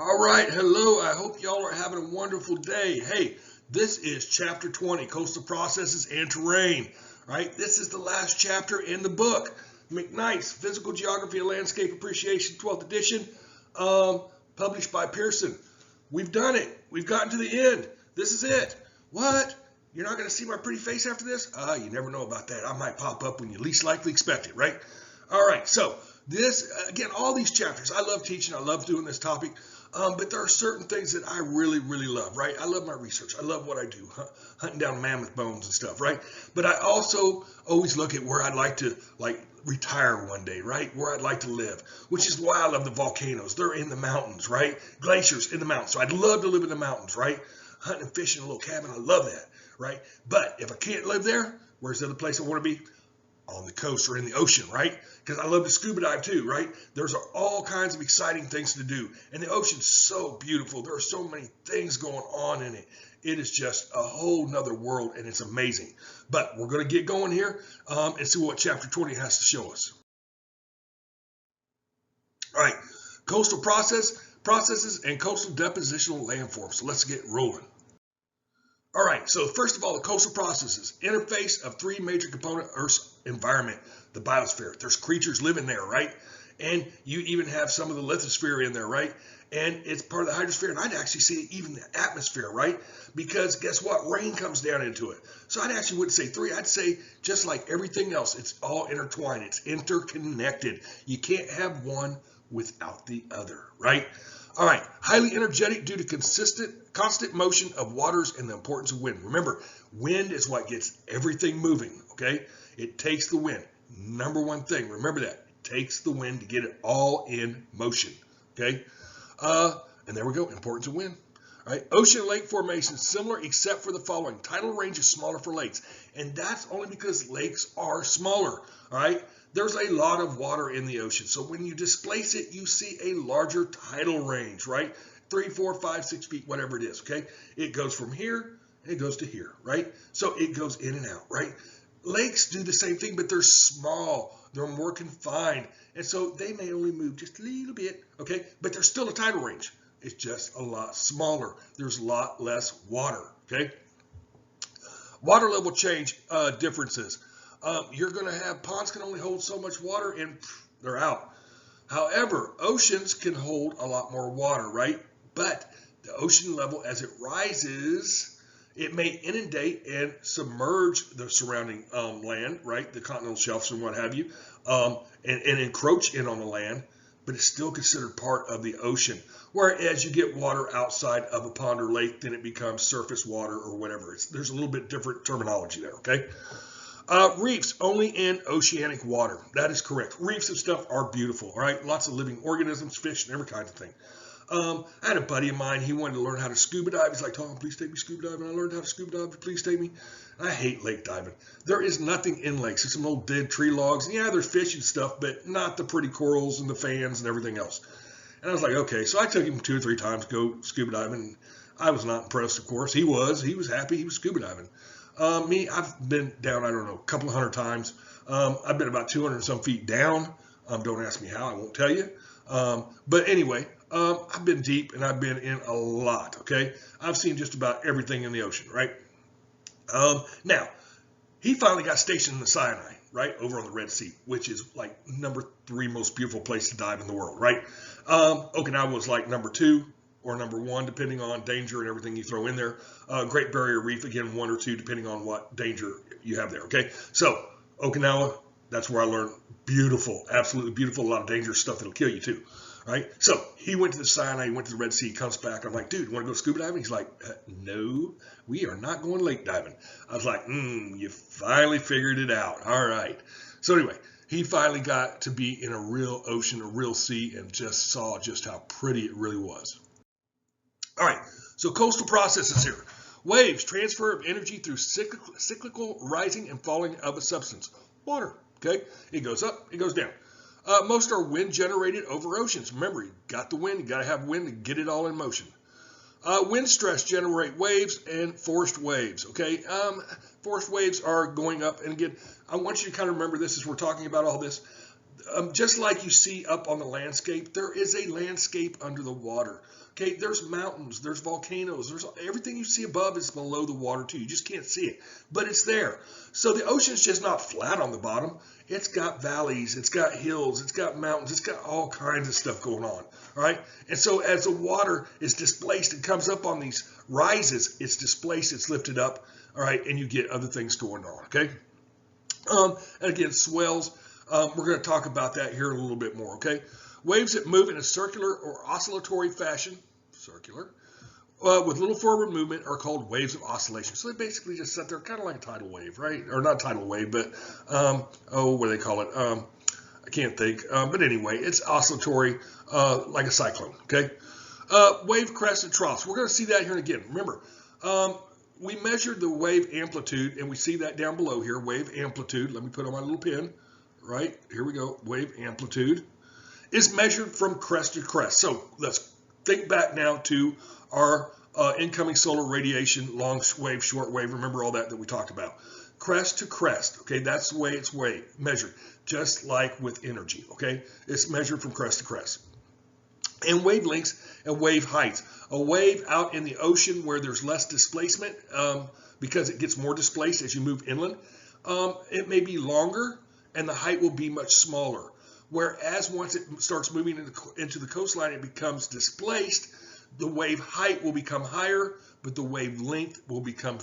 All right, hello. I hope y'all are having a wonderful day. Hey, this is chapter 20, Coastal Processes and Terrain. Right? This is the last chapter in the book. McKnight's Physical Geography and Landscape Appreciation, 12th edition, published by Pearson. We've done it. We've gotten to the end. This is it. What? You're not going to see my pretty face after this? You never know about that. I might pop up when you least likely expect it, right? All right, so this, again, all these chapters, I love teaching. I love doing this topic. But there are certain things that I really, really love, right? I love my research. I love what I do, hunting down mammoth bones and stuff, right? But I also always look at where I'd like to, retire one day, right? Where I'd like to live, which is why I love the volcanoes. They're in the mountains, right? Glaciers in the mountains. So I'd love to live in the mountains, right? Hunting and fishing in a little cabin. I love that, right? But if I can't live there, where's the other place I want to be? On the coast or in the ocean, right? Because I love to scuba dive too, right? There's all kinds of exciting things to do. And the ocean's so beautiful. There are so many things going on in it. It is just a whole nother world, and it's amazing. But we're going to get going here and see what chapter 20 has to show us. All right, coastal processes and coastal depositional landforms. So let's get rolling. All right, so first of all, the coastal processes, interface of three major component Earth's environment, the biosphere. There's creatures living there, right? And you even have some of the lithosphere in there, right? And it's part of the hydrosphere, and I'd actually say even the atmosphere, right? Because guess what? Rain comes down into it. So I actually wouldn't say three. I'd say just like everything else, it's all intertwined. It's interconnected. You can't have one without the other, right? All right, highly energetic due to constant motion of waters and the importance of wind. Remember, wind is what gets everything moving, okay? It takes the wind. Number one thing, remember that. It takes the wind to get it all in motion, okay? And there we go, importance of wind. All right, ocean and lake formations similar except for the following. Tidal range is smaller for lakes, and that's only because lakes are smaller, all right? There's a lot of water in the ocean. So when you displace it, you see a larger tidal range, right? 3, 4, 5, 6 feet, whatever it is, okay? It goes from here, and it goes to here, right? So it goes in and out, right? Lakes do the same thing, but they're small. They're more confined. And so they may only move just a little bit, okay? But there's still a tidal range. It's just a lot smaller. There's a lot less water, okay? Water level change differences. You're going to have ponds can only hold so much water and they're out. However, oceans can hold a lot more water, right? But the ocean level, as it rises, it may inundate and submerge the surrounding land, right? The continental shelves and what have you, and encroach in on the land, but it's still considered part of the ocean. Whereas you get water outside of a pond or lake, then it becomes surface water or whatever. There's a little bit different terminology there, okay? Reefs only in oceanic water. That is correct. Reefs and stuff are beautiful, right? Lots of living organisms, fish, and every kind of thing. I had a buddy of mine. He wanted to learn how to scuba dive. He's like, Tom, please take me scuba diving. I learned how to scuba dive. Please take me. I hate lake diving. There is nothing in lakes. There's some old dead tree logs. And yeah, there's fish and stuff, but not the pretty corals and the fans and everything else. And I was like, okay. So I took him 2 or 3 times to go scuba diving. I was not impressed, of course. He was happy. He was scuba diving. Me, I've been down, I don't know, a couple of 100 times. I've been about 200 and some feet down. Don't ask me how, I won't tell you. But anyway, I've been deep and I've been in a lot, okay? I've seen just about everything in the ocean, right? Now, he finally got stationed in the Sinai, right, over on the Red Sea, which is like number 3 most beautiful place to dive in the world, right? Okinawa was like number 2. Or number 1, depending on danger and everything you throw in there. Great Barrier Reef, again, 1 or 2, depending on what danger you have there, okay? So, Okinawa, that's where I learned beautiful, absolutely beautiful, a lot of dangerous stuff that'll kill you too, right? So, he went to the Sinai, he went to the Red Sea, comes back. I'm like, dude, you want to go scuba diving? He's like, no, we are not going lake diving. I was like, you finally figured it out. All right. So, anyway, he finally got to be in a real ocean, a real sea, and just saw just how pretty it really was. All right, so coastal processes here. Waves, transfer of energy through cyclical rising and falling of a substance. Water, okay? It goes up, it goes down. Most are wind generated over oceans. Remember, you got the wind, you got to have wind to get it all in motion. Wind stress generate waves and forced waves, okay? Forced waves are going up, and again, I want you to kind of remember this as we're talking about all this. just like you see up on the landscape, there is a landscape under the water. Okay, there's mountains, there's volcanoes, there's everything you see above is below the water too. You just can't see it, but it's there. So the ocean's just not flat on the bottom. It's got valleys, it's got hills, it's got mountains, it's got all kinds of stuff going on. All right, and so as the water is displaced and comes up on these rises, it's displaced, it's lifted up. All right, and you get other things going on. Okay, and again, swells. We're going to talk about that here a little bit more. Okay, waves that move in a circular or oscillatory fashion. Circular, with little forward movement are called waves of oscillation. So they basically just sit there kind of like a tidal wave, right? Or not tidal wave, but, what do they call it? I can't think. But anyway, it's oscillatory, like a cyclone, okay? Wave crests and troughs. We're going to see that here again. Remember, we measured the wave amplitude, and we see that down below here, wave amplitude. Let me put on my little pin, right? Here we go. Wave amplitude is measured from crest to crest. So let's think back now to our incoming solar radiation, long wave, short wave. Remember all that we talked about. Crest to crest, okay, that's the way it's measured, just like with energy, okay? It's measured from crest to crest. And wavelengths and wave heights. A wave out in the ocean where there's less displacement because it gets more displaced as you move inland, it may be longer and the height will be much smaller. Whereas once it starts moving into the coastline, it becomes displaced, the wave height will become higher, but the wave length will become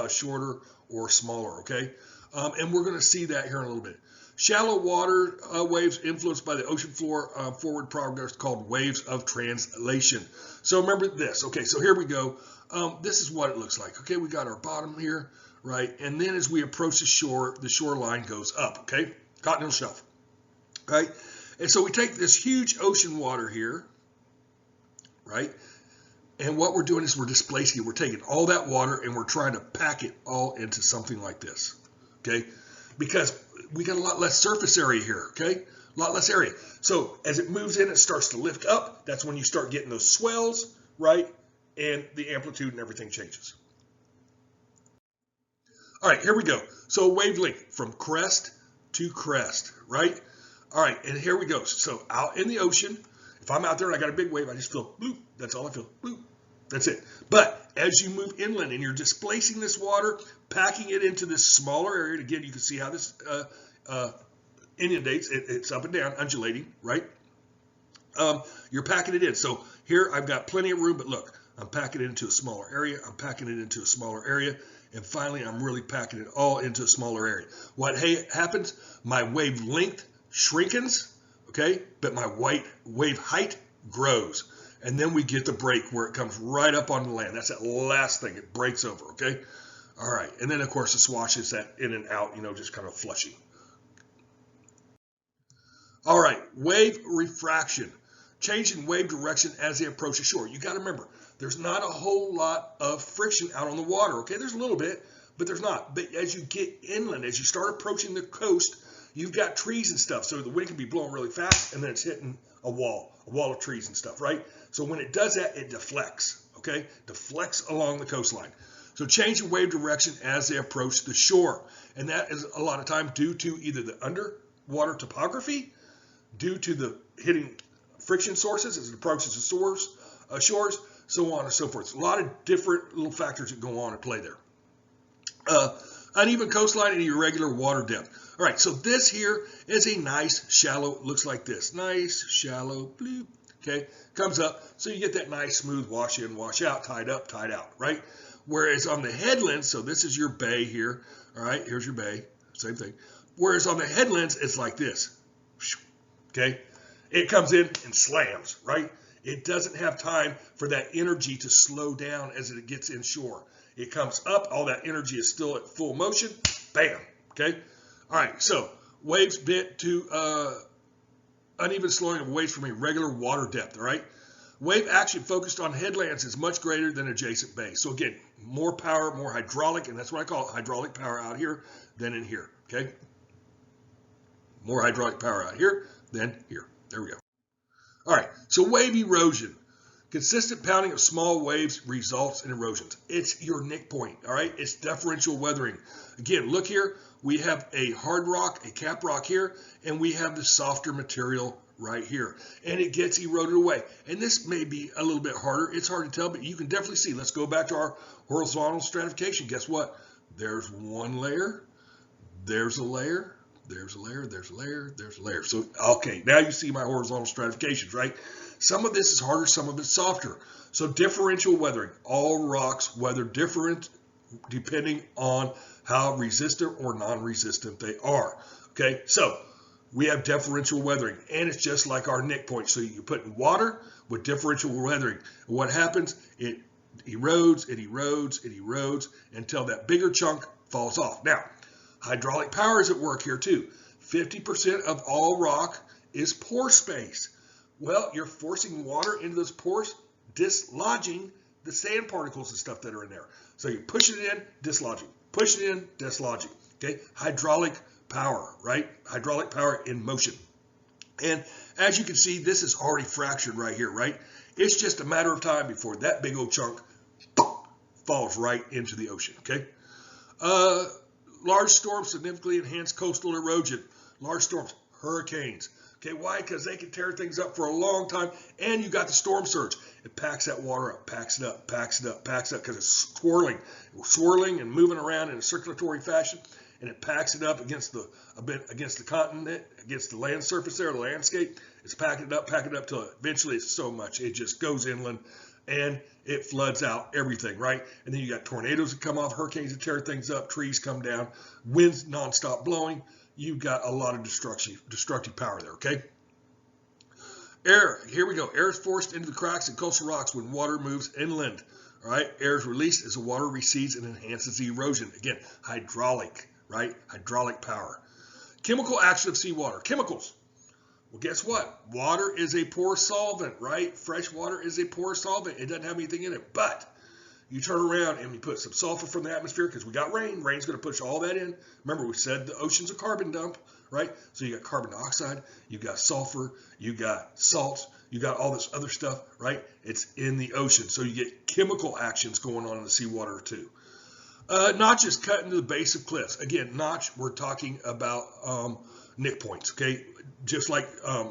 shorter or smaller, okay? And we're going to see that here in a little bit. Shallow water waves influenced by the ocean floor forward progress called waves of translation. So remember this, okay, so here we go. This is what it looks like, okay? We got our bottom here, right? And then as we approach the shoreline goes up, okay? Continental shelf. Right? And so we take this huge ocean water here, right? And what we're doing is we're displacing it. We're taking all that water and we're trying to pack it all into something like this, okay? Because we got a lot less surface area here, okay? A lot less area. So as it moves in, it starts to lift up. That's when you start getting those swells, right? And the amplitude and everything changes. All right, here we go. So wavelength from crest to crest, right? All right, and here we go. So out in the ocean, if I'm out there and I got a big wave, I just feel bloop. That's all I feel, bloop. That's it. But as you move inland and you're displacing this water, packing it into this smaller area, again, you can see how this inundates. It's up and down, undulating, right? You're packing it in. So here I've got plenty of room, but look, I'm packing it into a smaller area. I'm packing it into a smaller area. And finally, I'm really packing it all into a smaller area. What happens? My wavelength shrinkens, okay, but my wave height grows. And then we get the break where it comes right up on the land. That's that last thing. It breaks over, okay? All right. And then, of course, the swash is that in and out, just kind of flushing. All right. Wave refraction. Change in wave direction as they approach the shore. You got to remember, there's not a whole lot of friction out on the water, okay? There's a little bit, but there's not. But as you get inland, as you start approaching the coast, you've got trees and stuff, so the wind can be blowing really fast, and then it's hitting a wall of trees and stuff, right? So when it does that, it deflects, okay? Deflects along the coastline. So change in wave direction as they approach the shore. And that is a lot of time due to either the underwater topography, due to the hitting friction sources as it approaches the shores, so on and so forth. So a lot of different little factors that go on and play there. Uneven coastline and irregular water depth. All right, so this here is a nice shallow, looks like this. Nice, shallow, bloop, okay? Comes up, so you get that nice smooth wash in, wash out, tied up, tied out, right? Whereas on the headlands, so this is your bay here, all right? Here's your bay, same thing. Whereas on the headlands, it's like this, okay? It comes in and slams, right? It doesn't have time for that energy to slow down as it gets inshore. It comes up, all that energy is still at full motion, bam, okay? All right, so waves bent to uneven slowing of waves from irregular water depth, all right? Wave action focused on headlands is much greater than adjacent bays. So again, more power, more hydraulic, and that's what I call it, hydraulic power out here than in here, okay? More hydraulic power out here than here. There we go. All right, so wave erosion. Consistent pounding of small waves results in erosions. It's your nick point, all right? It's differential weathering. Again, look here. We have a hard rock, a cap rock here, and we have the softer material right here. And it gets eroded away. And this may be a little bit harder. It's hard to tell, but you can definitely see. Let's go back to our horizontal stratification. Guess what? There's one layer. There's a layer. There's a layer. There's a layer. There's a layer. So, okay, now you see my horizontal stratifications, right? Some of this is harder, some of it's softer. So differential weathering. All rocks weather different depending on how resistant or non-resistant they are. Okay, so we have differential weathering, and it's just like our nick point. So you put in water with differential weathering. And what happens? It erodes, it erodes, it erodes until that bigger chunk falls off. Now, hydraulic power is at work here too. 50% of all rock is pore space. Well, you're forcing water into those pores, dislodging the sand particles and stuff that are in there. So you're pushing it in, dislodging, pushing it in, dislodging. Okay, hydraulic power, right? Hydraulic power in motion. And as you can see, this is already fractured right here, right? It's just a matter of time before that big old chunk falls right into the ocean, okay? Large storms significantly enhance coastal erosion. Large storms, hurricanes. Okay, why? Because they can tear things up for a long time, and you got the storm surge. It packs that water up, packs it up, packs it up, packs it up, because it's swirling and moving around in a circulatory fashion, and it packs it up against the continent, against the land surface there, the landscape. It's packing it up till eventually it's so much it just goes inland, and it floods out everything, right? And then you got tornadoes that come off, hurricanes that tear things up, trees come down, winds nonstop blowing. You've got a lot of destructive power there, okay? Air, here we go. Air is forced into the cracks in coastal rocks when water moves inland, all right? Air is released as the water recedes and enhances the erosion. Again, hydraulic, right? Hydraulic power. Chemical action of seawater. Chemicals. Well, guess what? Water is a poor solvent, right? Fresh water is a poor solvent. It doesn't have anything in it, but you turn around and you put some sulfur from the atmosphere because we got rain. Rain's going to push all that in. Remember, we said the ocean's a carbon dump, right? So you got carbon dioxide, you got sulfur, you got salts, you got all this other stuff, right? It's in the ocean. So you get chemical actions going on in the seawater too. Notches cut into the base of cliffs. Again, notch, we're talking about nick points, okay? Just like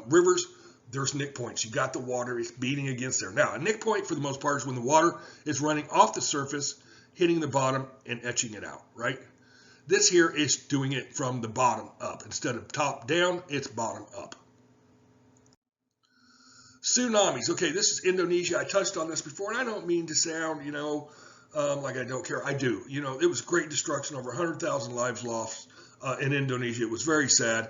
rivers, there's nick points. You got the water, it's beating against there. Now, a nick point for the most part is when the water is running off the surface, hitting the bottom and etching it out, right? This here is doing it from the bottom up. Instead of top down, it's bottom up. Tsunamis. Okay, this is Indonesia. I touched on this before, and I don't mean to sound, like I don't care. I do. It was great destruction, over 100,000 lives lost in Indonesia. It was very sad.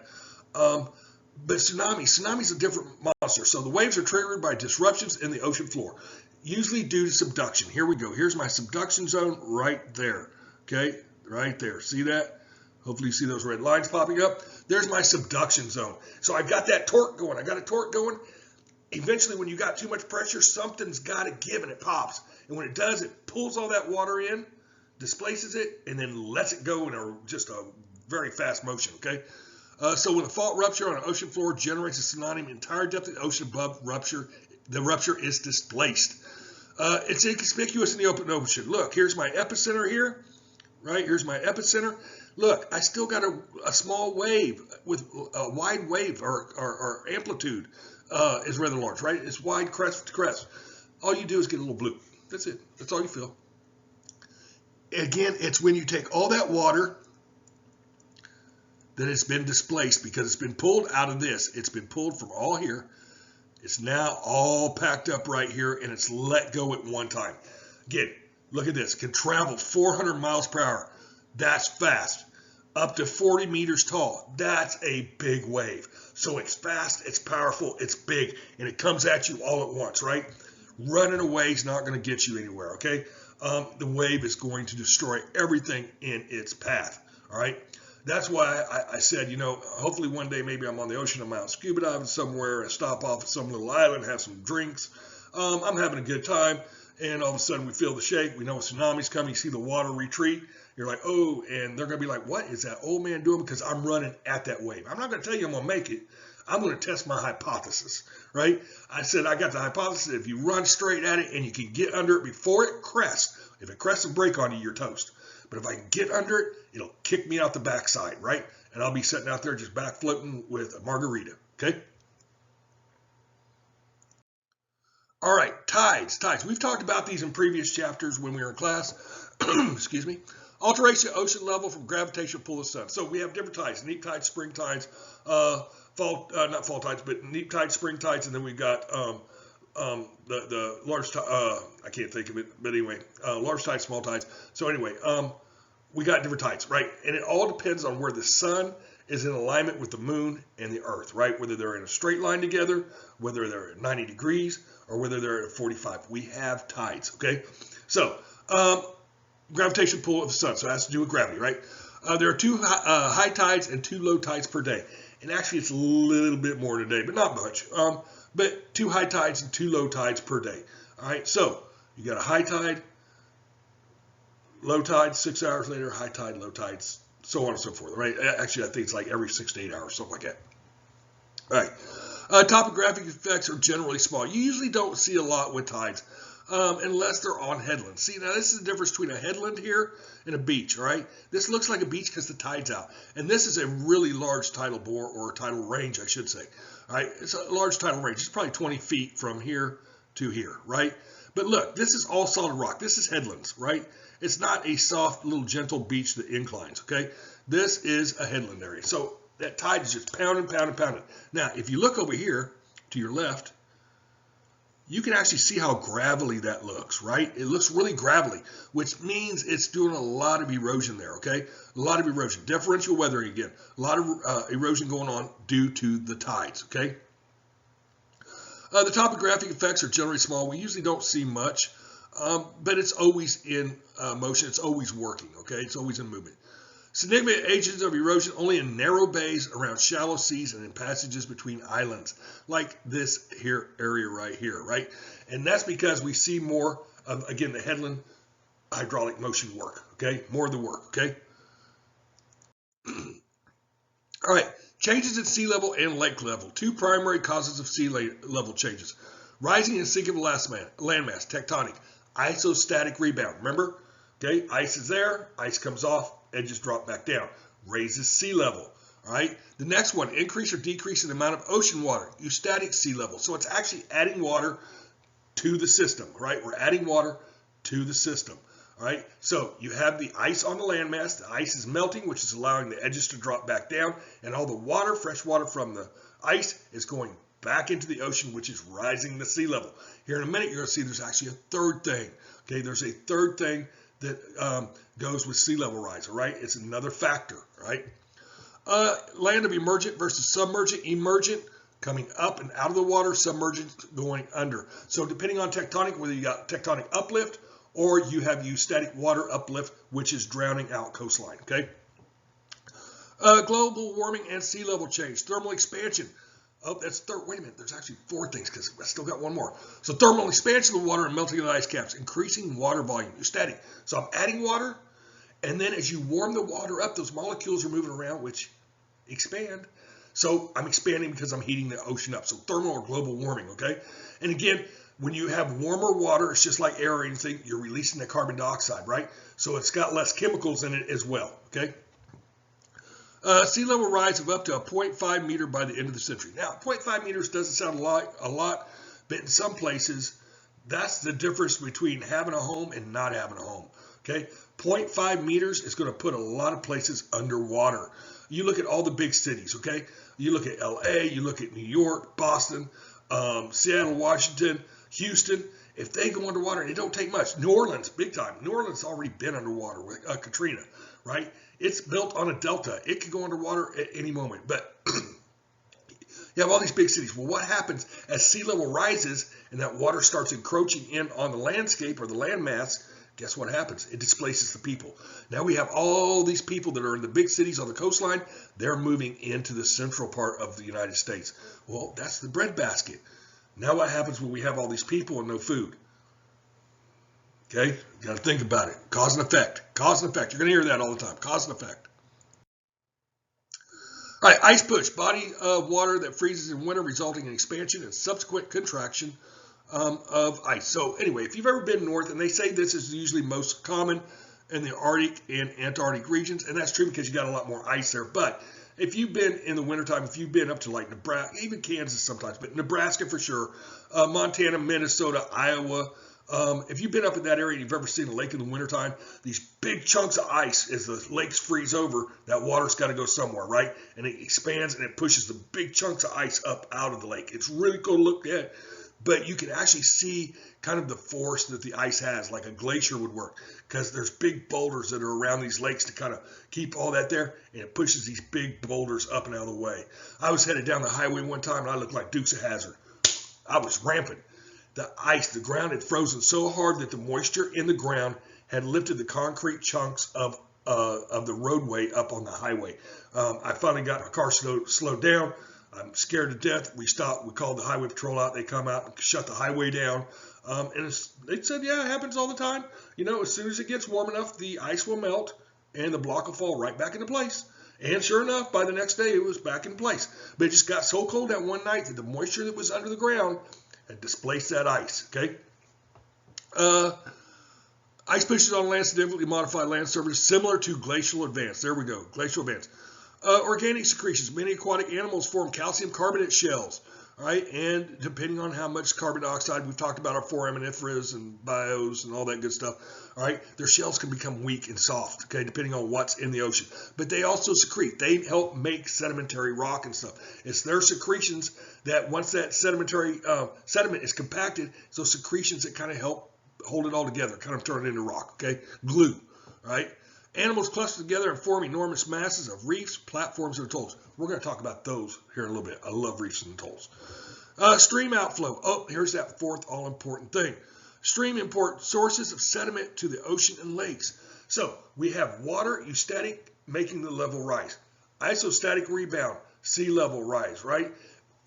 But tsunami's a different monster. So the waves are triggered by disruptions in the ocean floor, usually due to subduction. Here we go. Here's my subduction zone right there. Okay, right there. See that? Hopefully you see those red lines popping up. There's my subduction zone. So I've got that torque going. I got a torque going. Eventually, when you got too much pressure, something's got to give and it pops. And when it does, it pulls all that water in, displaces it, and then lets it go in just a very fast motion, okay? So when a fault rupture on an ocean floor generates a tsunami, the entire depth of the ocean above the rupture is displaced. It's inconspicuous in the open ocean. Look, here's my epicenter here, right? Here's my epicenter. Look, I still got a small wave with a wide wave or amplitude is rather large, right? It's wide crest to crest. All you do is get a little bloop. That's it. That's all you feel. Again, it's when you take all that water that it's been displaced because it's been pulled out of this. It's been pulled from all here. It's now all packed up right here, and it's let go at one time. Again, look at this. It can travel 400 miles per hour. That's fast. Up to 40 meters tall. That's a big wave. So it's fast, it's powerful, it's big, and it comes at you all at once, right? Running away is not going to get you anywhere, okay? The wave is going to destroy everything in its path, all right? That's why I said, hopefully one day maybe I'm on the ocean, I'm out scuba diving somewhere, and stop off at some little island, have some drinks. I'm having a good time, and all of a sudden we feel the shake. We know a tsunami's coming. You see the water retreat. You're like, oh, and they're going to be like, what is that old man doing? Because I'm running at that wave. I'm not going to tell you I'm going to make it. I'm going to test my hypothesis, right? I said I got the hypothesis that if you run straight at it and you can get under it before it crests, if it crests and break on you, you're toast. But if I can get under it, it'll kick me out the backside, right? And I'll be sitting out there just back floating with a margarita, okay? All right, tides. We've talked about these in previous chapters when we were in class. Excuse me. Alteration of ocean level from gravitational pull of the sun. So we have different tides: neap tides, spring tides, not fall tides, but neap tides, spring tides, and then we've got the large tide. I can't think of it, but anyway, large tides, small tides. So anyway, we got different tides, right? And it all depends on where the sun is in alignment with the moon and the earth, right? Whether they're in a straight line together, whether they're at 90 degrees, or whether they're at 45. We have tides, okay? So, gravitational pull of the sun, so it has to do with gravity, right? There are two high tides and two low tides per day. And actually, it's a little bit more today, but not much. But two high tides and two low tides per day. All right, so you got a high tide, low tide, 6 hours later, high tide, low tides, so on and so forth, right? Actually, I think it's like every 6 to 8 hours, something like that. All right. Topographic effects are generally small. You usually don't see a lot with tides unless they're on headlands. See, now this is the difference between a headland here and a beach, all right? This looks like a beach because the tide's out. And this is a really large tidal bore, or tidal range, I should say. All right, it's a large tidal range. It's probably 20 feet from here to here, right? But look, this is all solid rock. This is headlands, right? It's not a soft, little, gentle beach that inclines, okay? This is a headland area. So that tide is just pounding, pounding, pounding. Now, if you look over here to your left, you can actually see how gravelly that looks, right? It looks really gravelly, which means it's doing a lot of erosion there, okay? A lot of erosion. Differential weathering again. A lot of erosion going on due to the tides, okay? The topographic effects are generally small. We usually don't see much, but it's always in motion. It's always working, okay? It's always in movement. Significant agents of erosion only in narrow bays, around shallow seas, and in passages between islands, like this here area right here, right? And that's because we see more of, again, the headland hydraulic motion work, okay? More of the work, okay? All right, changes at sea level and lake level. Two primary causes of sea level changes. Rising and sinking of landmass, tectonic, isostatic rebound. Remember, okay, ice is there, ice comes off, edges drop back down, raises sea level. All right. The next one, increase or decrease in the amount of ocean water, eustatic sea level. So it's actually adding water to the system, right? We're adding water to the system. All right. So you have the ice on the landmass. The ice is melting, which is allowing the edges to drop back down, and all the water, fresh water from the ice, is going back into the ocean, which is rising the sea level. Here in a minute, you're going to see there's actually a third thing. Okay. There's a third thing that goes with sea level rise, all right? It's another factor, right? Land of emergent versus submergent. Emergent, coming up and out of the water. Submergent, going under. So depending on tectonic, whether you got tectonic uplift or you have eustatic water uplift, which is drowning out coastline, okay? Global warming and sea level change. Thermal expansion. Oh, that's third. Wait a minute. There's actually four things because I still got one more. So thermal expansion of the water and melting of the ice caps, increasing water volume. Eustatic. So I'm adding water, and then as you warm the water up, those molecules are moving around, which expand. So I'm expanding because I'm heating the ocean up. So thermal or global warming, okay? And again, when you have warmer water, it's just like air or anything. You're releasing the carbon dioxide, right? So it's got less chemicals in it as well, okay? Sea level rise of up to a 0.5 meter by the end of the century. Now, 0.5 meters doesn't sound a lot, but in some places, that's the difference between having a home and not having a home. Okay, 0.5 meters is going to put a lot of places underwater. You look at all the big cities. Okay, you look at LA, you look at New York, Boston, Seattle, Washington, Houston. If they go underwater, and it don't take much. New Orleans, big time. New Orleans already been underwater with Katrina, right? It's built on a delta. It could go underwater at any moment. But you have all these big cities. Well, what happens as sea level rises and that water starts encroaching in on the landscape or the landmass? Guess what happens? It displaces the people. Now we have all these people that are in the big cities on the coastline. They're moving into the central part of the United States. Well, that's the breadbasket. Now what happens when we have all these people and no food? Okay, you got to think about it. Cause and effect. Cause and effect. You're going to hear that all the time. Cause and effect. All right, ice push, body of water that freezes in winter, resulting in expansion and subsequent contraction of ice. So anyway, if you've ever been north, and they say this is usually most common in the Arctic and Antarctic regions, and that's true because you got a lot more ice there. But if you've been in the wintertime, if you've been up to like Nebraska, even Kansas sometimes, but Nebraska for sure, Montana, Minnesota, Iowa, if you've been up in that area and you've ever seen a lake in the wintertime, these big chunks of ice, as the lakes freeze over, that water's got to go somewhere, right? And it expands and it pushes the big chunks of ice up out of the lake. It's really cool to look at, but you can actually see kind of the force that the ice has, like a glacier would work, because there's big boulders that are around these lakes to kind of keep all that there, and it pushes these big boulders up and out of the way. I was headed down the highway one time, and I looked like Dukes of Hazzard. I was rampant. The ice, the ground had frozen so hard that the moisture in the ground had lifted the concrete chunks of the roadway up on the highway. I finally got my car slowed down. I'm scared to death. We stopped. We called the highway patrol out. They come out and shut the highway down. And they said, yeah, it happens all the time. You know, as soon as it gets warm enough, the ice will melt and the block will fall right back into place. And sure enough, by the next day, it was back in place. But it just got so cold that one night that the moisture that was under the ground had displaced that ice, okay? Ice pushes on land significantly modify land surface similar to glacial advance. There we go, glacial advance. Organic secretions. Many aquatic animals form calcium carbonate shells, all right? And depending on how much carbon dioxide, we've talked about our foraminiferous and bios and all that good stuff, all right? Their shells can become weak and soft, okay, depending on what's in the ocean. But they also secrete. They help make sedimentary rock and stuff. It's their secretions that once that sedimentary sediment is compacted, it's those secretions that kind of help hold it all together, kind of turn it into rock, okay? Glue, right? Animals cluster together and form enormous masses of reefs, platforms, and atolls. We're going to talk about those here in a little bit. I love reefs and atolls. Stream outflow. Oh, here's that fourth all-important thing. Stream import sources of sediment to the ocean and lakes. So we have water, eustatic, making the level rise. Isostatic rebound, sea level rise, right?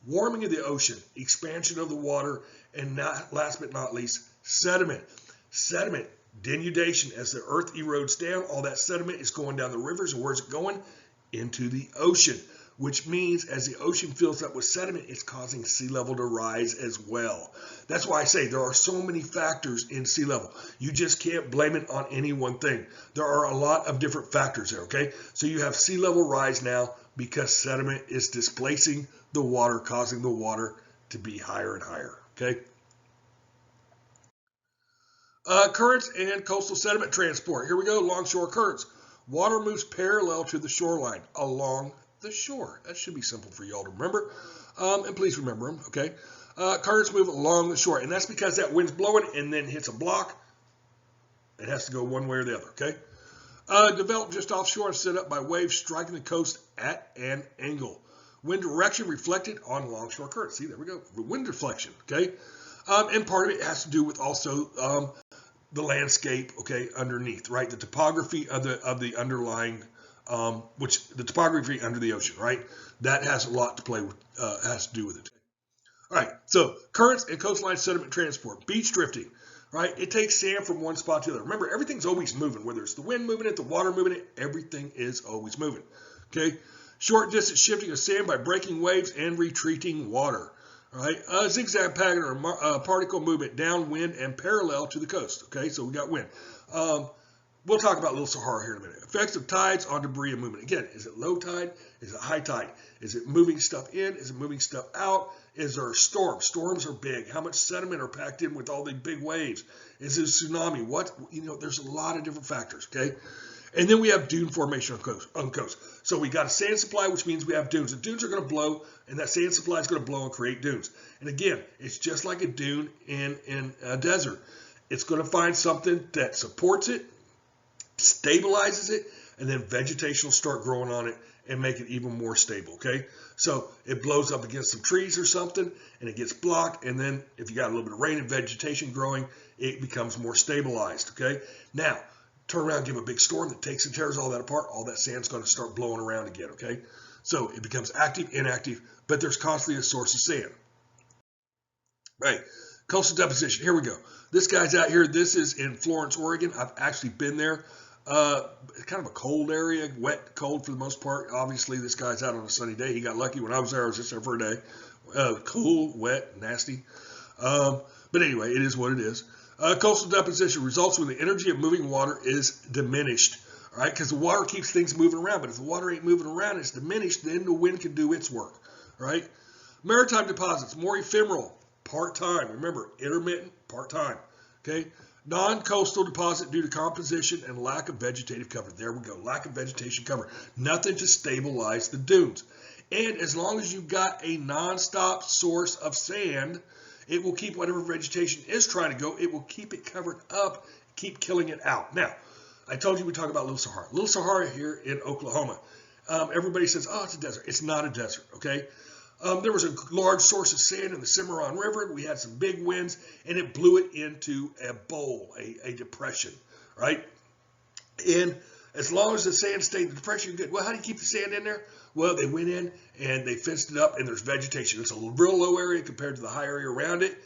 Warming of the ocean, expansion of the water, and last but not least, sediment. Sediment. Denudation. As the earth erodes down, all that sediment is going down the rivers. And where's it going? Into the ocean, which means as the ocean fills up with sediment, it's causing sea level to rise as well. That's why I say there are so many factors in sea level. You just can't blame it on any one thing. There are a lot of different factors there, okay? So you have sea level rise now because sediment is displacing the water, causing the water to be higher and higher, okay? Currents and coastal sediment transport. Here we go, longshore currents. Water moves parallel to the shoreline along the shore. That should be simple for y'all to remember. And please remember them, okay? Currents move along the shore, and that's because that wind's blowing and then hits a block. It has to go one way or the other, okay? Developed just offshore and set up by waves striking the coast at an angle. Wind direction reflected on longshore currents. See, there we go, wind deflection, okay? And part of it has to do with also the landscape, okay, underneath, right? The topography of the underlying, the topography under the ocean, right? That has a lot to play with, has to do with it. All right, so currents and coastline sediment transport, beach drifting, right? It takes sand from one spot to the other. Remember, everything's always moving, whether it's the wind moving it, the water moving it, everything is always moving, okay? Short distance shifting of sand by breaking waves and retreating water. All right, zigzag pattern or particle movement downwind and parallel to the coast. Okay, so we got wind. We'll talk about Little Sahara here in a minute. Effects of tides on debris and movement. Again, is it low tide? Is it high tide? Is it moving stuff in? Is it moving stuff out? Is there a storm? Storms are big. How much sediment are packed in with all the big waves? Is it a tsunami? What? You know, there's a lot of different factors. Okay. And then we have dune formation on coast. So we got a sand supply, which means we have dunes. The dunes are going to blow, and that sand supply is going to blow and create dunes. And again, it's just like a dune in a desert. It's going to find something that supports it, stabilizes it, and then vegetation will start growing on it and make it even more stable, okay? So it blows up against some trees or something, and it gets blocked, and then if you got a little bit of rain and vegetation growing, it becomes more stabilized, okay? Now, turn around, give a big storm that takes and tears all that apart, all that sand's going to start blowing around again, okay? So it becomes active, inactive, but there's constantly a source of sand. Right, coastal deposition, here we go. This guy's out here, this is in Florence, Oregon. I've actually been there. Kind of a cold area, wet, cold for the most part. Obviously, this guy's out on a sunny day. He got lucky. When I was just there for a day. Cool, wet, nasty. But anyway, it is what it is. Coastal deposition results when the energy of moving water is diminished. All right, because the water keeps things moving around. But if the water ain't moving around, it's diminished, then the wind can do its work. All right. Maritime deposits, more ephemeral, part-time. Remember, intermittent, part-time. Okay. Non-coastal deposit due to composition and lack of vegetative cover. There we go. Lack of vegetation cover. Nothing to stabilize the dunes. And as long as you've got a non-stop source of sand, it will keep whatever vegetation is trying to go, it will keep it covered up, keep killing it out. Now, I told you we talk about Little Sahara. Little Sahara here in Oklahoma. Everybody says, oh, it's a desert. It's not a desert, okay? There was a large source of sand in the Cimarron River. We had some big winds, and it blew it into a bowl, a depression, right? And as long as the sand stayed in the depression, good. Well, how do you keep the sand in there? Well, they went in and they fenced it up, and there's vegetation. It's a real low area compared to the high area around it,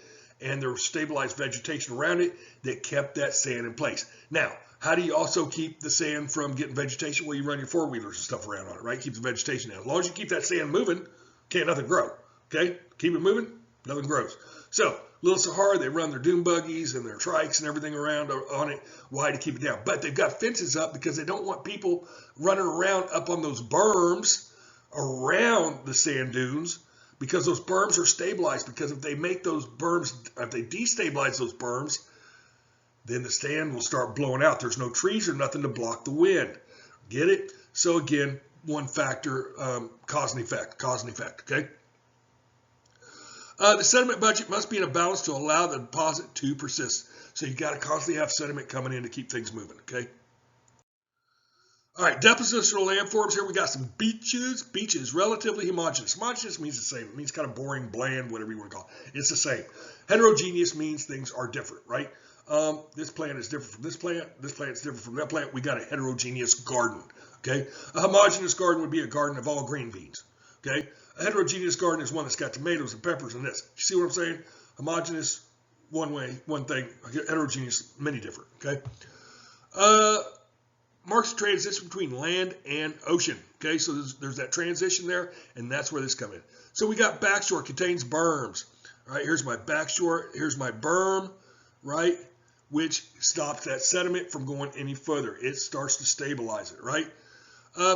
and there was stabilized vegetation around it that kept that sand in place. Now, how do you also keep the sand from getting vegetation? Well, you run your four-wheelers and stuff around on it, right? Keep the vegetation down. As long as you keep that sand moving, can't nothing grow, okay? Keep it moving, nothing grows. So, Little Sahara, they run their dune buggies and their trikes and everything around on it. Why? To keep it down. But they've got fences up because they don't want people running around up on those berms around the sand dunes, because those berms are stabilized. Because if they make those berms, if they destabilize those berms, then the sand will start blowing out. There's no trees or nothing to block the wind. Get it? So again, one factor, cause and effect, okay? The sediment budget must be in a balance to allow the deposit to persist. So you got to constantly have sediment coming in to keep things moving, okay? All right, depositional landforms. Here we got some beaches. Beaches, relatively homogeneous. Homogeneous means the same. It means kind of boring, bland, whatever you want to call it. It's the same. Heterogeneous means things are different, right? This plant is different from this plant. This plant is different from that plant. We got a heterogeneous garden, okay? A homogeneous garden would be a garden of all green beans, okay? A heterogeneous garden is one that's got tomatoes and peppers and this. You see what I'm saying? Homogeneous, one way, one thing. Heterogeneous, many different, okay? Marks the transition between land and ocean, okay? So there's that transition there, and that's where this comes in. So we got backshore, contains berms. All right, here's my backshore. Here's my berm, right? Which stops that sediment from going any further. It starts to stabilize it, right?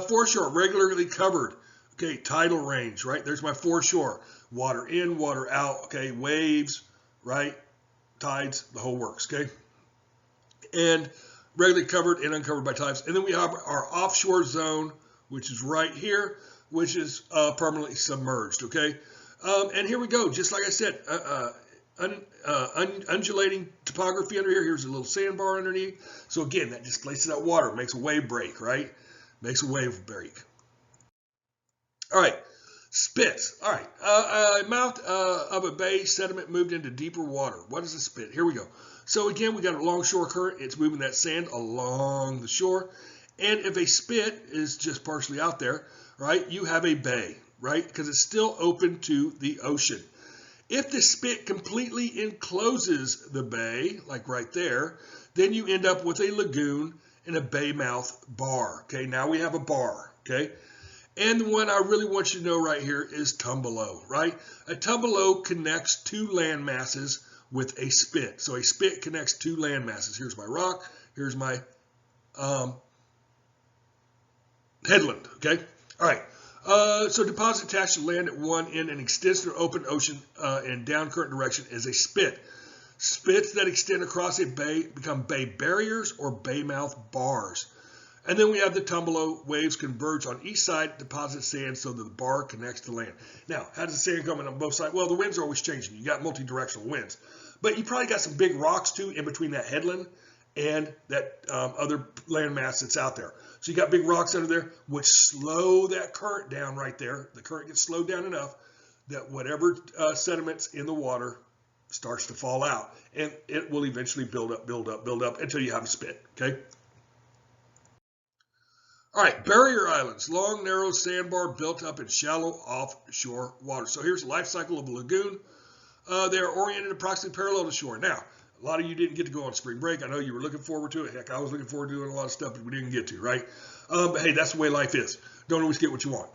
Foreshore, regularly covered. Okay, tidal range, right? There's my foreshore. Water in, water out, okay? Waves, right? Tides, the whole works, okay? And regularly covered and uncovered by tides. And then we have our offshore zone, which is right here, which is permanently submerged, okay? And here we go. Just like I said, undulating topography under here. Here's a little sandbar underneath. So again, that displaces that water, makes a wave break, right? Makes a wave break. All right, spits. All right, mouth of a bay, sediment moved into deeper water. What is a spit? Here we go. So again, we got a longshore current. It's moving that sand along the shore. And if a spit is just partially out there, right, you have a bay, right? Because it's still open to the ocean. If the spit completely encloses the bay, like right there, then you end up with a lagoon and a bay mouth bar. Okay, now we have a bar, okay? And the one I really want you to know right here is tumbelow, right? A tumbelow connects two land masses with a spit. So a spit connects two land masses. Here's my rock, here's my headland, okay? All right, so deposit attached to land at one end and extends to open ocean in down current direction is a spit. Spits that extend across a bay become bay barriers or bay mouth bars. And then we have the tumbelow. Waves converge on each side, deposit sand so that the bar connects to land. Now, how does the sand come in on both sides? Well, the winds are always changing. You got multi-directional winds. But you probably got some big rocks, too, in between that headland and that other landmass that's out there. So you got big rocks under there, which slow that current down right there. The current gets slowed down enough that whatever sediment's in the water starts to fall out. And it will eventually build up until you have a spit, okay? All right, barrier islands, long, narrow sandbar built up in shallow offshore water. So here's the life cycle of a lagoon. They are oriented approximately parallel to shore. Now, A lot of you didn't get to go on spring break. I know you were looking forward to it. Heck, I was looking forward to doing a lot of stuff that we didn't get to, right? But hey, that's the way life is. Don't always get what you want.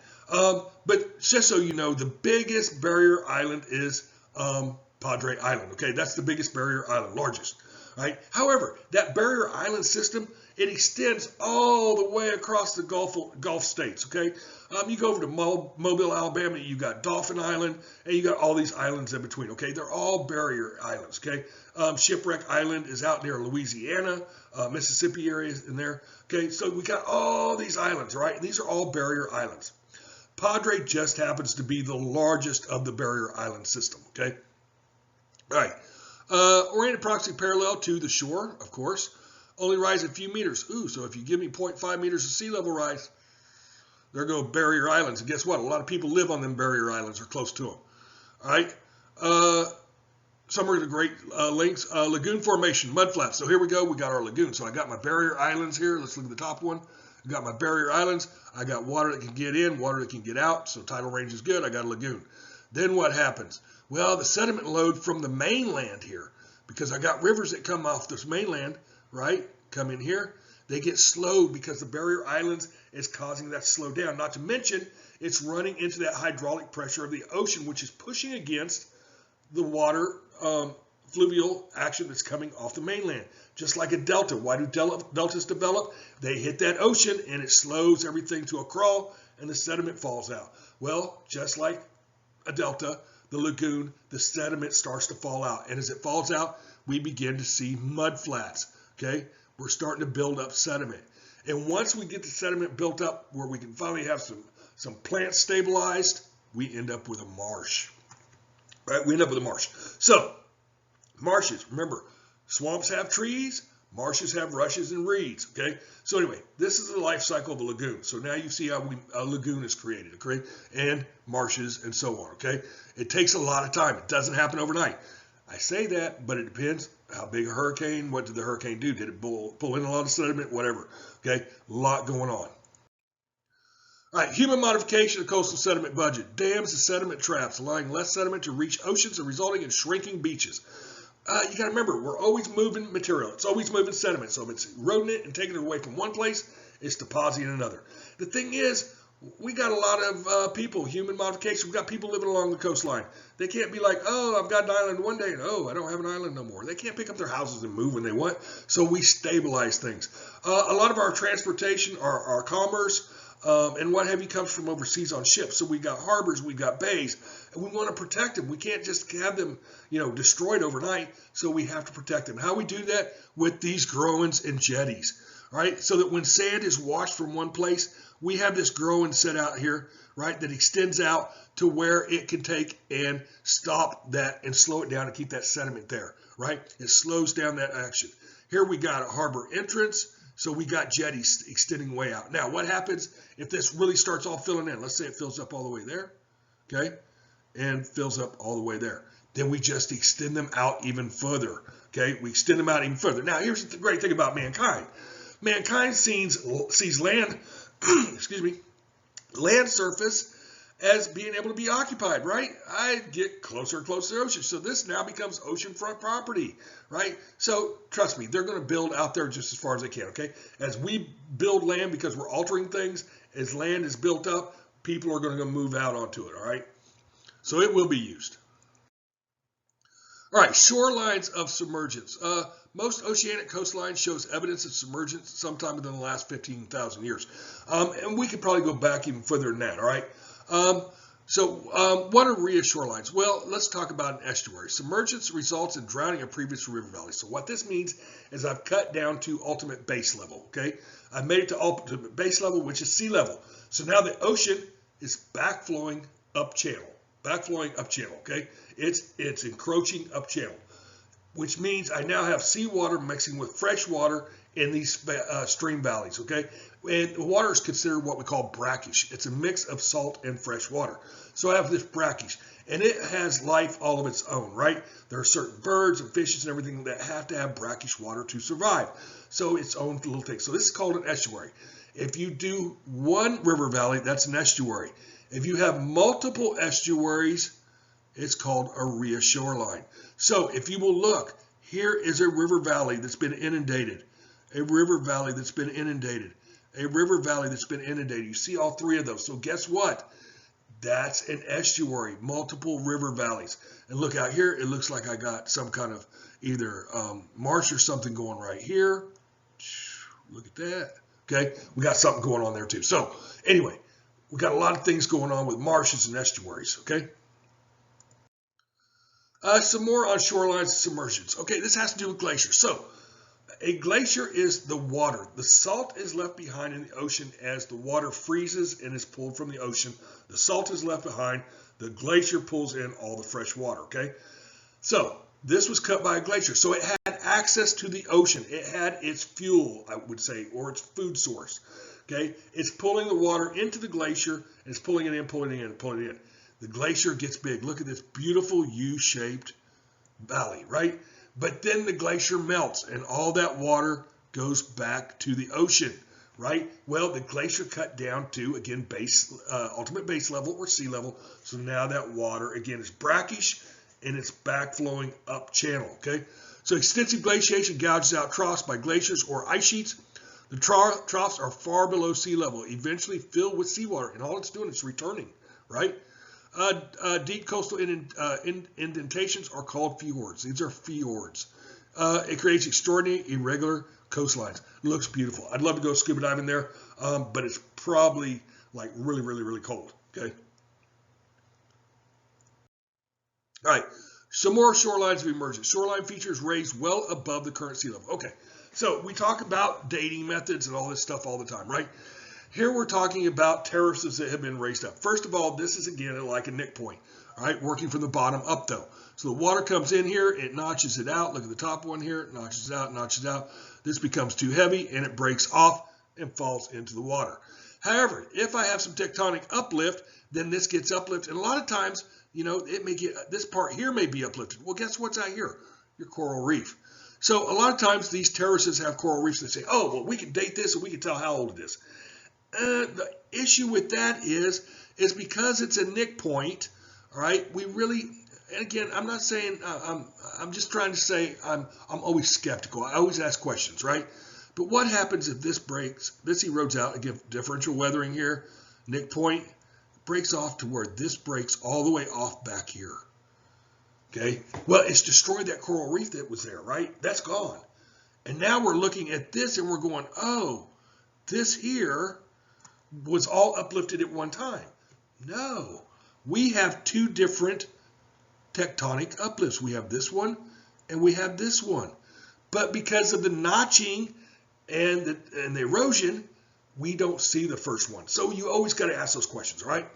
But just so you know, the biggest barrier island is Padre Island. Okay, that's the biggest barrier island, largest. Right? However, that barrier island system, it extends all the way across the Gulf states. Okay, you go over to Mobile, Alabama, you got Dolphin Island, and you got all these islands in between. Okay, they're all barrier islands. Okay, Shipwreck Island is out near Louisiana, Mississippi area is in there. Okay, so we got all these islands, right? And these are all barrier islands. Padre just happens to be the largest of the barrier island system. Okay, all right. Oriented approximately parallel to the shore, of course. Only rise a few meters. Ooh, so if you give me 0.5 meters of sea level rise, there go barrier islands. And guess what? A lot of people live on them barrier islands or close to them. All right. Some are the Great Lakes. Lagoon formation, mudflats. So here we go. We got our lagoon. So I got my barrier islands here. Let's look at the top one. I got my barrier islands. I got water that can get in, water that can get out. So tidal range is good. I got a lagoon. Then what happens? Well, the sediment load from the mainland here, because I got rivers that come off this mainland, right, come in here, they get slowed because the barrier islands is causing that to slow down. Not to mention, it's running into that hydraulic pressure of the ocean, which is pushing against the water fluvial action that's coming off the mainland. Just like a delta. Why do deltas develop? They hit that ocean and it slows everything to a crawl and the sediment falls out. Well, just like a delta, the lagoon, the sediment starts to fall out. And as it falls out, we begin to see mud flats. Okay, we're starting to build up sediment. And once we get the sediment built up where we can finally have some plants stabilized, we end up with a marsh. Right, we end up with a marsh. So, marshes, remember, swamps have trees, marshes have rushes and reeds. Okay, so anyway, this is the life cycle of a lagoon. So now you see how a lagoon is created, okay, and marshes and so on. Okay, it takes a lot of time. It doesn't happen overnight. I say that, but it depends how big a hurricane. What did the hurricane do? Did it pull in a lot of sediment? Whatever. Okay, a lot going on. All right, human modification of coastal sediment budget. Dams and sediment traps, allowing less sediment to reach oceans and resulting in shrinking beaches. You got to remember, we're always moving material. It's always moving sediment. So if it's eroding it and taking it away from one place, it's depositing in another. The thing is, we got a lot of people, human modification. We got people living along the coastline. They can't be like, oh, I've got an island one day, and oh, I don't have an island no more. They can't pick up their houses and move when they want. So we stabilize things. A lot of our transportation, our commerce, and what have you comes from overseas on ships. So we got harbors, we got bays, and we want to protect them. We can't just have them, destroyed overnight. So we have to protect them. How we do that? With these growings and jetties, right? So that when sand is washed from one place, we have this growing set out here, right, that extends out to where it can take and stop that and slow it down and keep that sediment there, right? It slows down that action. Here we got a harbor entrance. So we got jetties extending way out. Now, what happens if this really starts all filling in? Let's say it fills up all the way there, okay, and fills up all the way there. Then we just extend them out even further, okay? We extend them out even further. Now, here's the great thing about mankind. Mankind sees land, excuse me, land surface as being able to be occupied, right? I get closer and closer to the ocean. So this now becomes oceanfront property, right? So trust me, they're going to build out there just as far as they can, okay? As we build land because we're altering things, as land is built up, people are going to move out onto it, all right? So it will be used. All right, shorelines of submergence. Most oceanic coastlines shows evidence of submergence sometime within the last 15,000 years. And we could probably go back even further than that, all right? What are ria shorelines? Well, let's talk about an estuary. Submergence results in drowning of previous river valleys. So what this means is I've cut down to ultimate base level, okay? I've made it to ultimate base level, which is sea level. So now the ocean is backflowing up channel, okay? It's encroaching up channel, which means I now have seawater mixing with fresh water in these stream valleys, okay? And the water is considered what we call brackish. It's a mix of salt and fresh water. So I have this brackish, and it has life all of its own, right? There are certain birds and fishes and everything that have to have brackish water to survive. So its own little thing. So this is called an estuary. If you do one river valley, that's an estuary. If you have multiple estuaries, it's called a ria shoreline. So if you will look, Here is a river valley that's been inundated. A river valley that's been inundated. A river valley that's been inundated. You see all three of those. So guess what? That's an estuary, multiple river valleys. And look out here, it looks like I got some kind of either marsh or something going right here. Look at that. Okay, we got something going on there too. So anyway, we got a lot of things going on with marshes and estuaries. Okay. Some more on shorelines and submersions. Okay, this has to do with glaciers. So a glacier is the water. The salt is left behind in the ocean as the water freezes and is pulled from the ocean. The salt is left behind. The glacier pulls in all the fresh water. Okay, so this was cut by a glacier. So it had access to the ocean. It had its fuel, I would say, or its food source. Okay, it's pulling the water into the glacier and it's pulling it in, pulling it in, pulling it in. The glacier gets big. Look at this beautiful U-shaped valley, right? But then the glacier melts and all that water goes back to the ocean, right? Well, the glacier cut down to, again, ultimate base level or sea level. So now that water, again, is brackish and it's back flowing up channel, okay? So extensive glaciation gouges out troughs by glaciers or ice sheets. The troughs are far below sea level, eventually filled with seawater, and all it's doing is returning, right? Deep coastal indentations are called fjords. These are fjords. It creates extraordinary, irregular coastlines. It looks beautiful. I'd love to go scuba diving there, but it's probably like really, really, really cold. Okay. All right. Some more shorelines of emergence. Shoreline features raised well above the current sea level. Okay. So we talk about dating methods and all this stuff all the time, right? Here we're talking about terraces that have been raised up. First of all, this is again like a nick point, all right, working from the bottom up though. So the water comes in here, it notches it out. Look at the top one here, it notches it out, notches it out. This becomes too heavy and it breaks off and falls into the water. However, if I have some tectonic uplift, then this gets uplifted. And a lot of times, you know, it may get, this part here may be uplifted. Well, guess what's out here? Your coral reef. So a lot of times these terraces have coral reefs that say, oh, well, we can date this and we can tell how old it is. The issue with that is because it's a nick point, all right, we really, and again, I'm not saying, I'm just trying to say I'm always skeptical. I always ask questions, right? But what happens if this breaks, this erodes out, again, differential weathering here, nick point, breaks off to where this breaks all the way off back here, okay? Well, it's destroyed that coral reef that was there, right? That's gone. And now we're looking at this and we're going, oh, this here was all uplifted at one time. No, we have two different tectonic uplifts. We have this one and we have this one. But because of the notching and the erosion, we don't see the first one. So you always got to ask those questions, all right?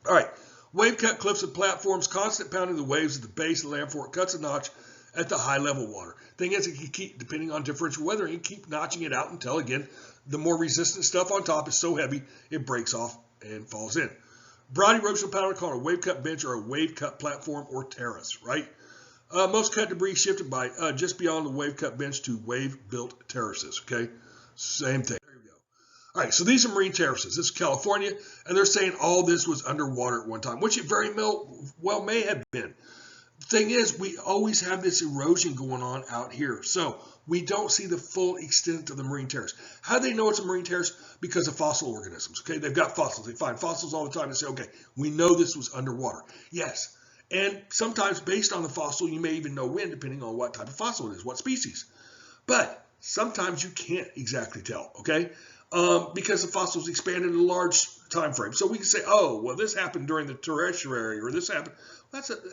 All right, wave cut cliffs and platforms, constant pounding of the waves at the base of the landform cuts a notch at the high level water. Thing is, it can keep, depending on differential weathering, you keep notching it out until, again, the more resistant stuff on top is so heavy, it breaks off and falls in. Broad erosional pattern called a wave cut bench or a wave cut platform or terrace, right? Most cut debris shifted by just beyond the wave cut bench to wave built terraces, okay? Same thing. There you go. All right, so these are marine terraces. This is California, and they're saying all this was underwater at one time, which it very well may have been. The thing is, we always have this erosion going on out here. So we don't see the full extent of the marine terrace. How do they know it's a marine terrace? Because of fossil organisms. Okay, they've got fossils. They find fossils all the time and say, okay, we know this was underwater. Yes, and sometimes based on the fossil, you may even know when, depending on what type of fossil it is, what species. But sometimes you can't exactly tell, okay? Because the fossils expanded in a large time frame. So we can say, oh, well, this happened during the Tertiary, or this happened.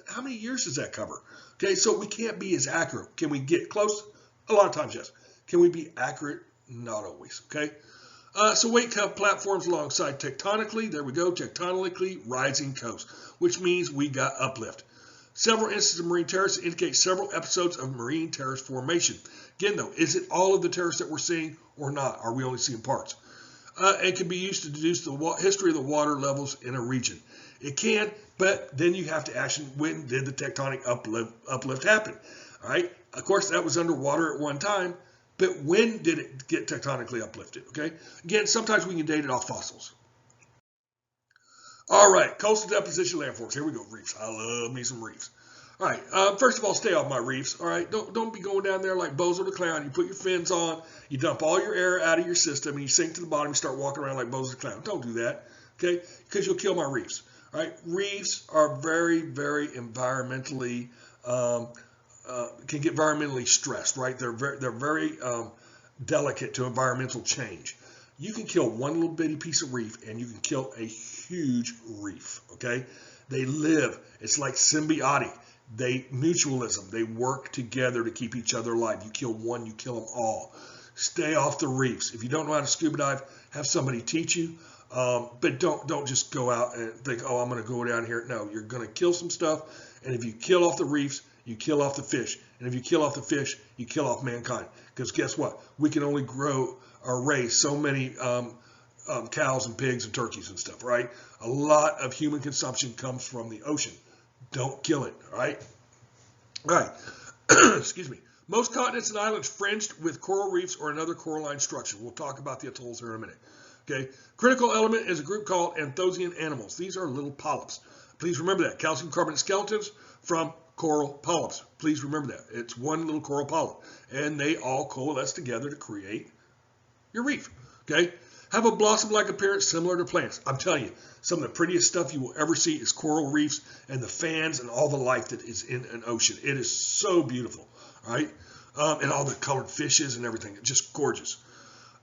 How many years does that cover? Okay, so we can't be as accurate. Can we get close? A lot of times, yes. Can we be accurate? Not always, okay? So wave cut platforms alongside tectonically, there we go, tectonically rising coast, which means we got uplift. Several instances of marine terrace indicate several episodes of marine terrace formation. Again, though, is it all of the terrace that we're seeing or not? Are we only seeing parts? It can be used to deduce the history of the water levels in a region. It can, but then you have to ask when did the tectonic uplift happen? All right. Of course, that was underwater at one time, but when did it get tectonically uplifted? Okay. Again, sometimes we can date it off fossils. All right, coastal deposition landforms. Here we go, reefs. I love me some reefs. All right. First of all, stay off my reefs. All right. Don't be going down there like Bozo the Clown. You put your fins on, you dump all your air out of your system, and you sink to the bottom. You start walking around like Bozo the Clown. Don't do that. Okay? Because you'll kill my reefs. All right. Reefs are very, very environmentally can get environmentally stressed. Right. They're very delicate to environmental change. You can kill one little bitty piece of reef, and you can kill a huge reef. Okay? They live. It's like symbiotic. They mutualism. They work together to keep each other alive. You kill one, you kill them all. Stay off the reefs. If you don't know how to scuba dive, have somebody teach you. But don't just go out and think, oh, I'm going to go down here. No, you're going to kill some stuff. And if you kill off the reefs, you kill off the fish. And if you kill off the fish, you kill off mankind. Because guess what? We can only grow or raise so many cows and pigs and turkeys and stuff, right? A lot of human consumption comes from the ocean. Don't kill it, all right? All right. Excuse me. Most continents and islands fringed with coral reefs or another coralline structure. We'll talk about the atolls here in a minute. Okay. Critical element is a group called anthosian animals. These are little polyps. Please remember that. Calcium carbonate skeletons from coral polyps. Please remember that. It's one little coral polyp. And they all coalesce together to create your reef. Okay. Have a blossom-like appearance similar to plants. I'm telling you, some of the prettiest stuff you will ever see is coral reefs and the fans and all the life that is in an ocean. It is so beautiful, right? And all the colored fishes and everything. It's just gorgeous.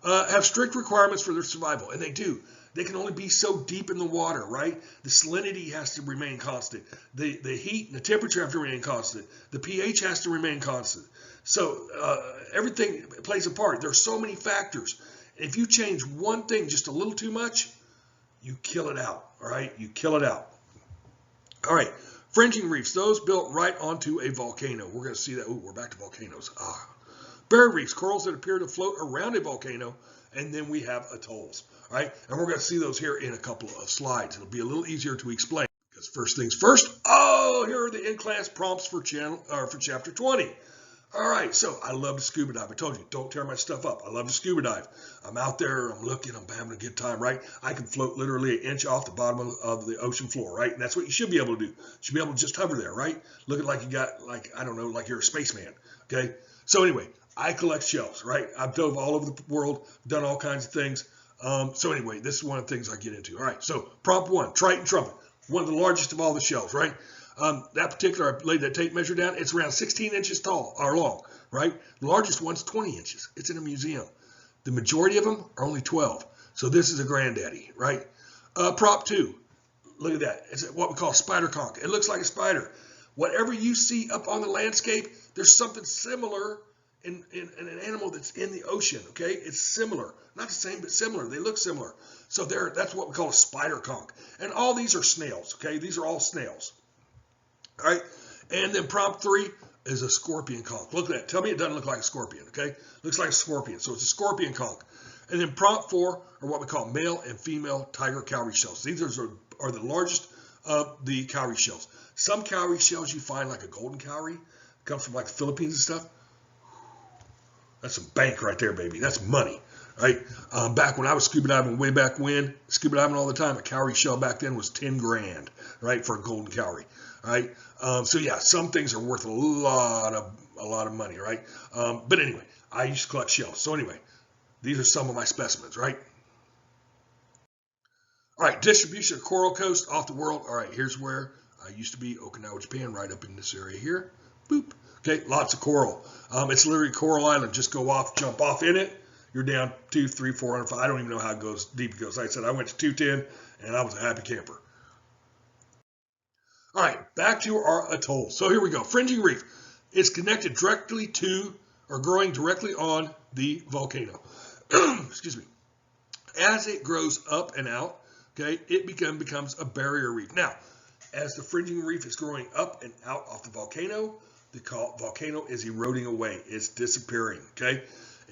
Have strict requirements for their survival, and they do. They can only be so deep in the water, right? The salinity has to remain constant. The heat and the temperature have to remain constant. The pH has to remain constant. So everything plays a part. There are so many factors. If you change one thing just a little too much, you kill it out, all right? You kill it out. All right, fringing reefs, those built right onto a volcano. We're going to see that. Ooh, we're back to volcanoes. Barrier reefs, corals that appear to float around a volcano, and then we have atolls, all right? And we're going to see those here in a couple of slides. It'll be a little easier to explain. Because first things first, here are the in-class prompts for chapter 20. All right, so I love to scuba dive. I told you, don't tear my stuff up. I love to scuba dive. I'm out there, I'm looking, I'm having a good time, right? I can float literally an inch off the bottom of the ocean floor, right? And that's what you should be able to do. You should be able to just hover there, right? Looking like you got, like, I don't know, like you're a spaceman, okay? So anyway, I collect shells, right? I've dove all over the world, done all kinds of things. So anyway, this is one of the things I get into. All right, so prompt one, Triton trumpet, one of the largest of all the shells, right? That particular, I laid that tape measure down. It's around 16 inches tall or long, right? The largest one's 20 inches. It's in a museum. The majority of them are only 12. So this is a granddaddy, right? Prop two, look at that. It's what we call a spider conch. It looks like a spider. Whatever you see up on the landscape, there's something similar in an animal that's in the ocean, okay? It's similar. Not the same, but similar. They look similar. So that's what we call a spider conch. And all these are snails, okay? These are all snails. All right, and then prompt three is a scorpion conch. Look at that. Tell me it doesn't look like a scorpion, okay? Looks like a scorpion, so it's a scorpion conch. And then prompt four are what we call male and female tiger cowrie shells. These are the largest of the cowrie shells. Some cowrie shells you find, like a golden cowrie, comes from like the Philippines and stuff. That's some bank right there, baby. That's money, right? Back when I was scuba diving, way back when, scuba diving all the time, a cowrie shell back then was 10 grand, right, for a golden cowrie. All right. So yeah, some things are worth a lot of money, right? But anyway, I used to collect shells. So anyway, these are some of my specimens, right? All right, distribution of coral coast off the world. All right, here's where I used to be, Okinawa, Japan, right up in this area here. Boop. Okay, lots of coral. It's literally Coral Island. Just go off, jump off in it. You're down 200, 300, 400, 500. I don't even know how deep it goes. Like I said, I went to 210, and I was a happy camper. All right, back to our atoll. So here we go. Fringing reef. It's connected directly to or growing directly on the volcano. Excuse me. As it grows up and out, okay, it becomes a barrier reef. Now, as the fringing reef is growing up and out off the volcano is eroding away. It's disappearing, okay?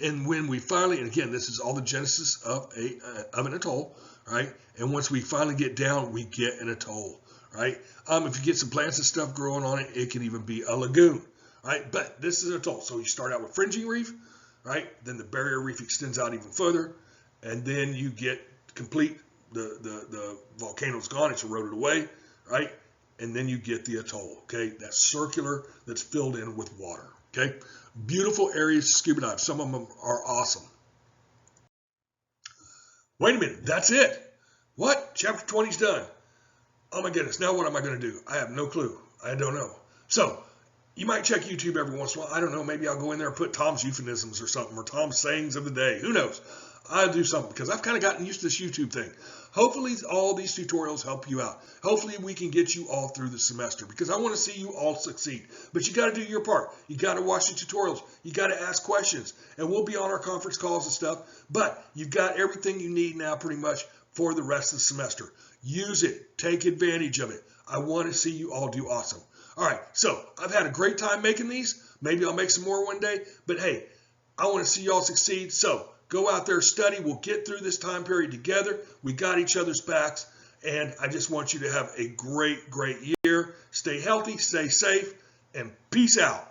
And when we finally, and again, this is all the genesis of an atoll, right? And once we finally get down, we get an atoll. Right? If you get some plants and stuff growing on it, it can even be a lagoon, right? But this is an atoll. So you start out with fringing reef, right? Then the barrier reef extends out even further, and then you get complete, the volcano's gone, it's eroded away, right? and then you get the atoll, okay? That circular that's filled in with water, okay? Beautiful areas to scuba dive. Some of them are awesome. Wait a minute, that's it. What? Chapter 20 is done. Oh my goodness, now what am I going to do? I have no clue. I don't know. So, you might check YouTube every once in a while. I don't know, maybe I'll go in there and put Tom's euphemisms or something, or Tom's sayings of the day. Who knows? I'll do something because I've kind of gotten used to this YouTube thing. Hopefully all these tutorials help you out. Hopefully we can get you all through the semester because I want to see you all succeed. But you got to do your part. You got to watch the tutorials. You got to ask questions. And we'll be on our conference calls and stuff. But you've got everything you need now pretty much for the rest of the semester. Use it. Take advantage of it. I want to see you all do awesome. All right, so I've had a great time making these. Maybe I'll make some more one day. But hey, I want to see you all succeed. So go out there, study. We'll get through this time period together. We got each other's backs. And I just want you to have a great, great year. Stay healthy, stay safe, and peace out.